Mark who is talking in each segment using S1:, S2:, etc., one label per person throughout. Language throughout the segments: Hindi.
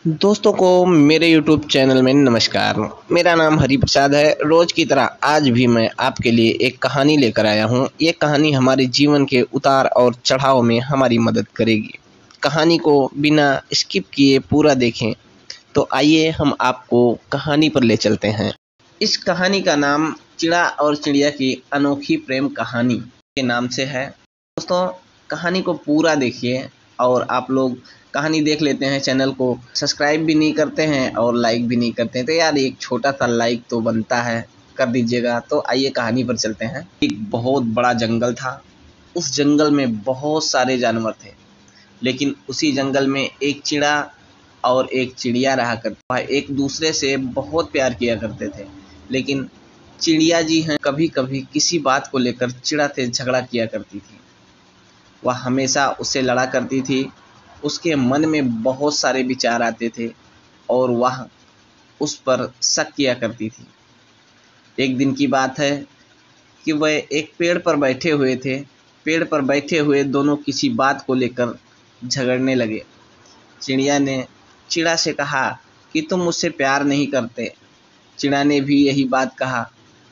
S1: दोस्तों को मेरे YouTube चैनल में नमस्कार। मेरा नाम हरि प्रसाद है। रोज़ की तरह आज भी मैं आपके लिए एक कहानी लेकर आया हूँ। ये कहानी हमारे जीवन के उतार और चढ़ाव में हमारी मदद करेगी। कहानी को बिना स्किप किए पूरा देखें। तो आइए हम आपको कहानी पर ले चलते हैं। इस कहानी का नाम चिड़ा और चिड़िया की अनोखी प्रेम कहानी के नाम से है। दोस्तों, कहानी को पूरा देखिए। और आप लोग कहानी देख लेते हैं, चैनल को सब्सक्राइब भी नहीं करते हैं और लाइक भी नहीं करते हैं, तो यार एक छोटा सा लाइक तो बनता है, कर दीजिएगा। तो आइए कहानी पर चलते हैं। एक बहुत बड़ा जंगल था। उस जंगल में बहुत सारे जानवर थे, लेकिन उसी जंगल में एक चिड़ा और एक चिड़िया रहा करते थे। एक दूसरे से बहुत प्यार किया करते थे, लेकिन चिड़िया जी हैं कभी कभी किसी बात को लेकर चिड़ा से झगड़ा किया करती थी। वह हमेशा उससे लड़ा करती थी। उसके मन में बहुत सारे विचार आते थे और वह उस पर शक किया करती थी। एक दिन की बात है कि वह एक पेड़ पर बैठे हुए थे। पेड़ पर बैठे हुए दोनों किसी बात को लेकर झगड़ने लगे। चिड़िया ने चिड़ा से कहा कि तुम मुझसे प्यार नहीं करते। चिड़ा ने भी यही बात कहा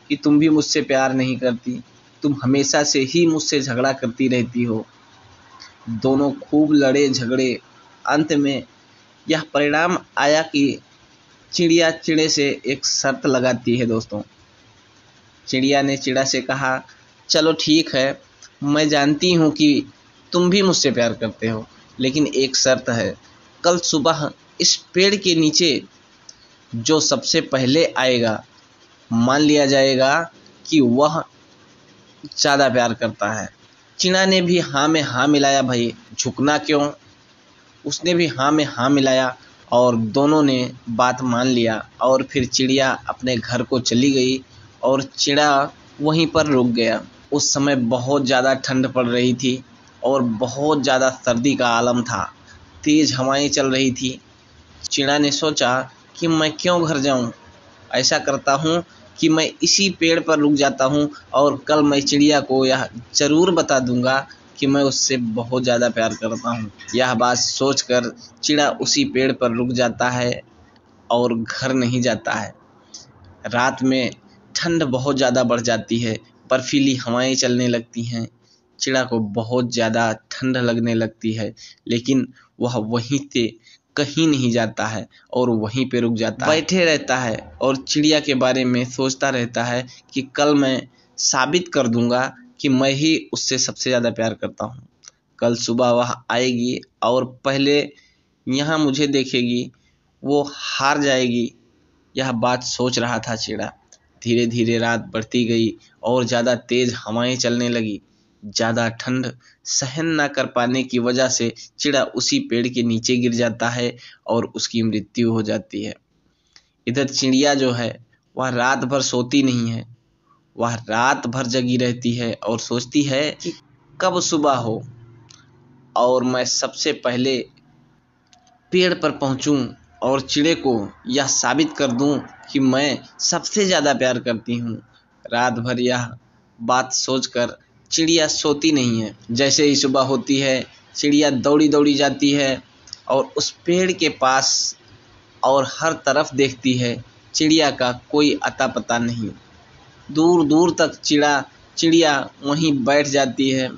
S1: कि तुम भी मुझसे प्यार नहीं करती, तुम हमेशा से ही मुझसे झगड़ा करती रहती हो। दोनों खूब लड़े झगड़े। अंत में यह परिणाम आया कि चिड़िया चिड़े से एक शर्त लगाती है। दोस्तों, चिड़िया ने चिड़ा से कहा, चलो ठीक है, मैं जानती हूँ कि तुम भी मुझसे प्यार करते हो, लेकिन एक शर्त है। कल सुबह इस पेड़ के नीचे जो सबसे पहले आएगा, मान लिया जाएगा कि वह ज़्यादा प्यार करता है। चिड़ा ने भी हाँ में हाँ मिलाया। भाई झुकना क्यों, उसने भी हाँ में हाँ मिलाया और दोनों ने बात मान लिया। और फिर चिड़िया अपने घर को चली गई और चिड़ा वहीं पर रुक गया। उस समय बहुत ज़्यादा ठंड पड़ रही थी और बहुत ज़्यादा सर्दी का आलम था। तेज़ हवाएं चल रही थी। चिड़ा ने सोचा कि मैं क्यों घर जाऊं, ऐसा करता हूं कि मैं इसी पेड़ पर रुक जाता हूं और कल मैं चिड़िया को यह ज़रूर बता दूंगा कि मैं उससे बहुत ज़्यादा प्यार करता हूं। यह बात सोचकर चिड़ा उसी पेड़ पर रुक जाता है और घर नहीं जाता है। रात में ठंड बहुत ज़्यादा बढ़ जाती है, बर्फीली हवाएं चलने लगती हैं। चिड़ा को बहुत ज़्यादा ठंड लगने लगती है, लेकिन वह वहीं से कहीं नहीं जाता है और वहीं पे रुक जाता है, बैठे रहता है और चिड़िया के बारे में सोचता रहता है कि कल मैं साबित कर दूंगा कि मैं ही उससे सबसे ज़्यादा प्यार करता हूँ। कल सुबह वह आएगी और पहले यहाँ मुझे देखेगी, वो हार जाएगी। यह बात सोच रहा था चिड़ा। धीरे धीरे रात बढ़ती गई और ज़्यादा तेज हवाएं चलने लगी। ज़्यादा ठंड सहन न कर पाने की वजह से चिड़ा उसी पेड़ के नीचे गिर जाता है और उसकी मृत्यु हो जाती है। इधर चिड़िया जो है वह रात भर सोती नहीं है। वह रात भर जगी रहती है और सोचती है कि कब सुबह हो और मैं सबसे पहले पेड़ पर पहुंचूं और चिड़े को यह साबित कर दूं कि मैं सबसे ज़्यादा प्यार करती हूं। रात भर यह बात सोचकर चिड़िया सोती नहीं है। जैसे ही सुबह होती है, चिड़िया दौड़ी दौड़ी जाती है और उस पेड़ के पास और हर तरफ देखती है। चिड़िया का कोई अता पता नहीं। दूर दूर तक चिड़िया वहीं बैठ जाती है।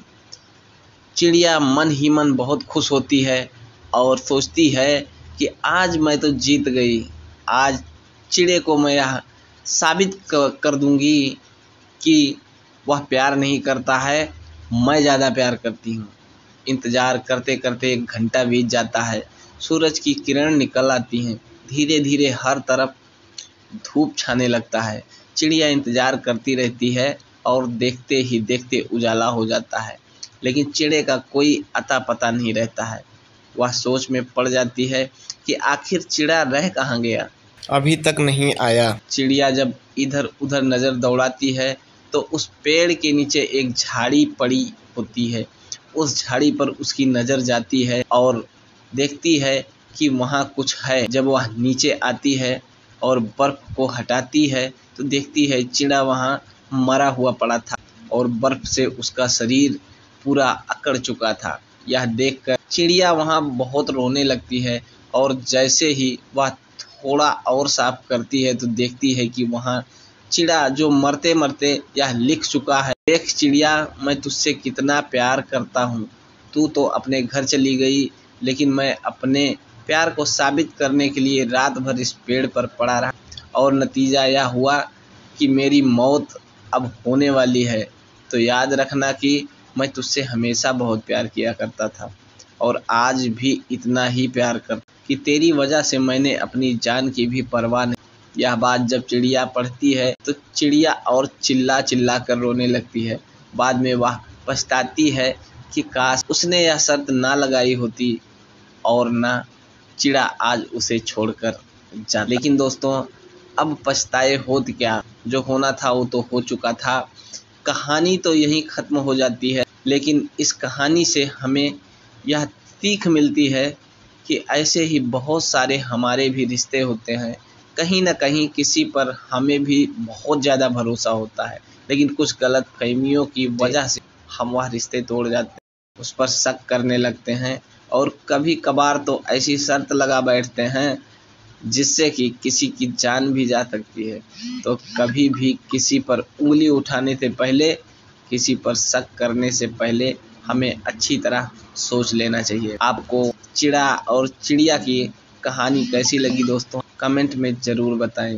S1: चिड़िया मन ही मन बहुत खुश होती है और सोचती है कि आज मैं तो जीत गई। आज चिड़े को मैं यह साबित कर दूंगी कि वह प्यार नहीं करता है, मैं ज़्यादा प्यार करती हूँ। इंतज़ार करते करते एक घंटा बीत जाता है। सूरज की किरण निकल आती हैं। धीरे धीरे हर तरफ धूप छाने लगता है। चिड़िया इंतज़ार करती रहती है और देखते ही देखते उजाला हो जाता है, लेकिन चिड़े का कोई अता पता नहीं रहता है। वह सोच में पड़ जाती है कि आखिर चिड़ा रह कहाँ गया, अभी तक नहीं आया। चिड़िया जब इधर उधर नज़र दौड़ाती है तो उस पेड़ के नीचे एक झाड़ी पड़ी होती है। उस झाड़ी पर उसकी नज़र जाती है और देखती है कि वहाँ कुछ है। जब वह नीचे आती है और बर्फ़ को हटाती है तो देखती है चिड़ा वहाँ मरा हुआ पड़ा था और बर्फ़ से उसका शरीर पूरा अकड़ चुका था। यह देखकर चिड़िया वहाँ बहुत रोने लगती है और जैसे ही वह थोड़ा और साफ करती है तो देखती है कि वहाँ चिड़ा जो मरते मरते यह लिख चुका है, देख चिड़िया, मैं तुझसे कितना प्यार करता हूँ, तू तो अपने घर चली गई, लेकिन मैं अपने प्यार को साबित करने के लिए रात भर इस पेड़ पर पड़ा रहा और नतीजा यह हुआ कि मेरी मौत अब होने वाली है। तो याद रखना कि मैं तुझसे हमेशा बहुत प्यार किया करता था और आज भी इतना ही प्यार कर कि तेरी वजह से मैंने अपनी जान की भी परवाह नहीं। यह बात जब चिड़िया पढ़ती है तो चिड़िया और चिल्ला चिल्ला कर रोने लगती है। बाद में वह पछताती है कि काश उसने यह शर्त ना लगाई होती और ना चिड़ा आज उसे छोड़कर जा। लेकिन दोस्तों, अब पछताए होत क्या, जो होना था वो तो हो चुका था। कहानी तो यहीं ख़त्म हो जाती है, लेकिन इस कहानी से हमें यह सीख मिलती है कि ऐसे ही बहुत सारे हमारे भी रिश्ते होते हैं। कहीं न कहीं किसी पर हमें भी बहुत ज़्यादा भरोसा होता है, लेकिन कुछ गलतफ़हमियों की वजह से हम वह रिश्ते तोड़ जाते हैं, उस पर शक करने लगते हैं और कभी-कभार तो ऐसी शर्त लगा बैठते हैं जिससे कि किसी की जान भी जा सकती है। तो कभी भी किसी पर उँगली उठाने से पहले, किसी पर शक करने से पहले हमें अच्छी तरह सोच लेना चाहिए। आपको चिड़ा और चिड़िया की कहानी कैसी लगी दोस्तों? कमेंट में ज़रूर बताएं।